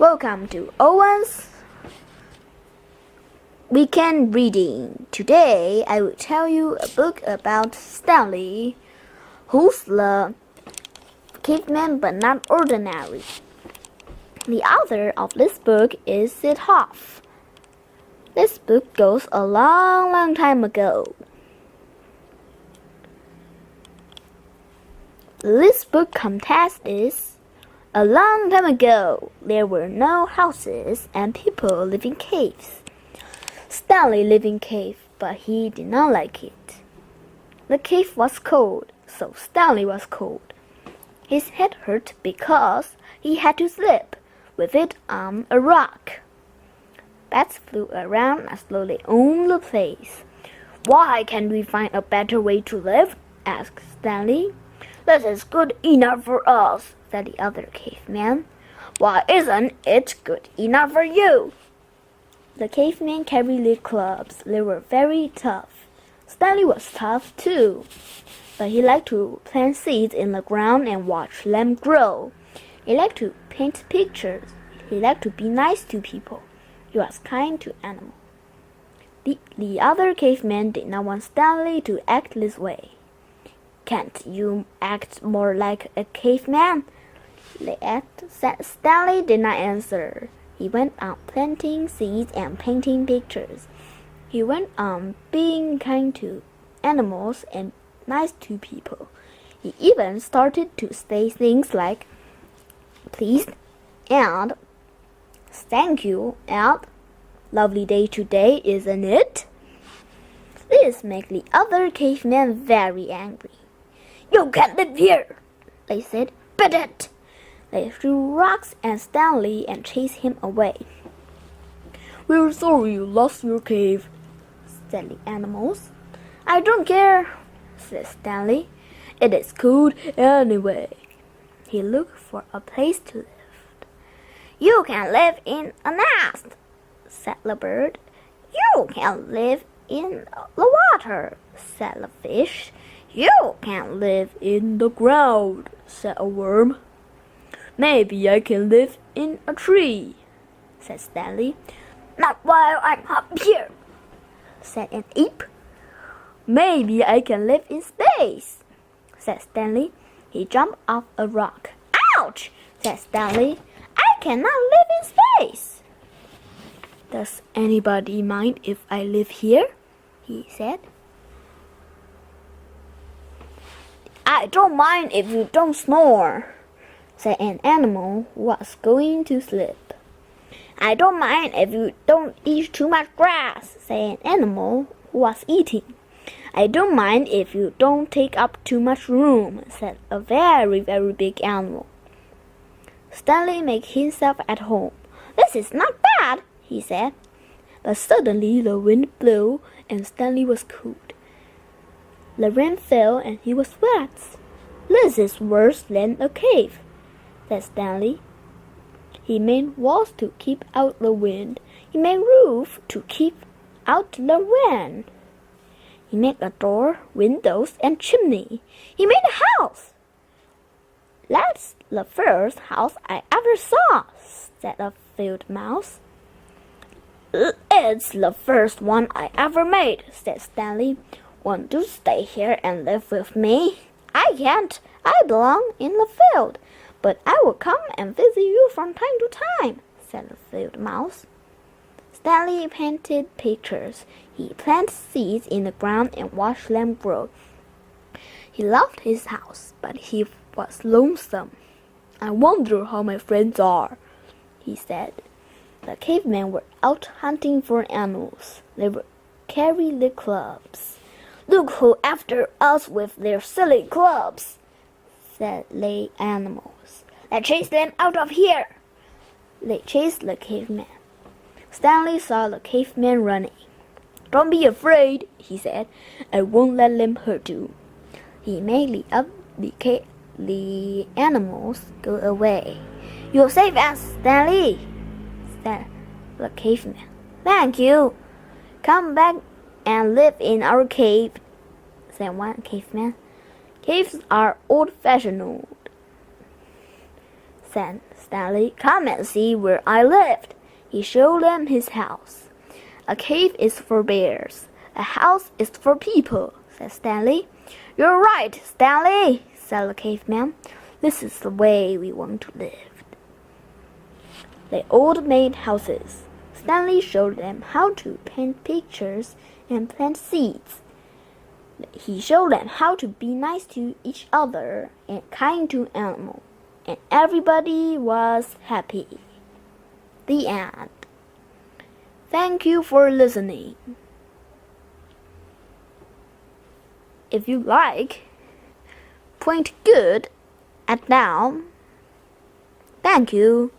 Welcome to Owen's Weekend Reading. Today I will tell you a book about Stanley, who's the caveman but not ordinary. The author of this book is Sid Hoff. This book goes a long time ago. This book context is a long time ago, there were no houses and people live in caves. Stanley lived in a cave, but he did not like it. The cave was cold, so Stanley was cold. His head hurt because he had to sleep with it on a rock. Bats flew around and slowly owned the place. "Why can't we find a better way to live?" asked Stanley. "This is good enough for us," said the other caveman. "Why isn't it good enough for you?" The cavemen carried their clubs. They were very tough. Stanley was tough too, but he liked to plant seeds in the ground and watch them grow. He liked to paint pictures. He liked to be nice to people. He was kind to animals. The other cavemen did not want Stanley to act this way. "Can't you act more like a caveman?" they asked. Stanley did not answer. He went on planting seeds and painting pictures. He went on being kind to animals and nice to people. He even started to say things like "please" and "thank you" and "lovely day today, isn't it?" This made the other cavemen very angry. "You can't live here," they said. "Beat it!" They threw rocks at Stanley and chased him away. "We're sorry you lost your cave," said the animals. "I don't care," said Stanley. "It is cold anyway." He looked for a place to live. "You can live in a nest," said the bird. "You can live in the water," said the fish. "You can live in the ground," said a worm. "Maybe I can live in a tree," said Stanley. "Not while I'm up here," said an ape. "Maybe I can live in space," said Stanley. He jumped off a rock. "Ouch!" said Stanley. "I cannot live in space." "Does anybody mind if I live here?" he said. "I don't mind if you don't snore," said an animal who was going to sleep. "I don't mind if you don't eat too much grass," said an animal who was eating. "I don't mind if you don't take up too much room," said a very big animal. Stanley made himself at home. "This is not bad," he said. But suddenly the wind blew and Stanley was cold. The rain fell and he was wet. "This is worse than a cave," said Stanley. He made walls to keep out the wind. He made roof to keep out the rain. He made a door, windows, and chimney. He made a house. "That's the first house I ever saw," said a field mouse. "It's the first one I ever made," said Stanley. "Want to stay here and live with me?" "I can't. I belong in the field. But I will come and visit you from time to time," said the field mouse. Stanley painted pictures. He planted seeds in the ground and watched them grow. He loved his house, but he was lonesome. "I wonder how my friends are," he said. The cavemen were out hunting for animals. They would carry their clubs. "Look who after us with their silly clubs," said the animals. "Let's chase them out of here." They chased the caveman. Stanley saw the caveman running. "Don't be afraid," he said. "I won't let them hurt you." He made the animals go away. "You'll save us, Stanley," said the caveman. "Thank you. Come back and live in our cave," said one caveman. "Caves are old-fashioned," said Stanley. "Come and see where I lived." He showed them his house. "A cave is for bears. A house is for people," said Stanley. "You're right, Stanley," said the caveman. "This is the way we want to live." They all made houses. Stanley showed them how to paint pictures and plant seeds. He showed them how to be nice to each other and kind to animals, and everybody was happy. The end. Thank you for listening. If you like, point good and down. Thank you.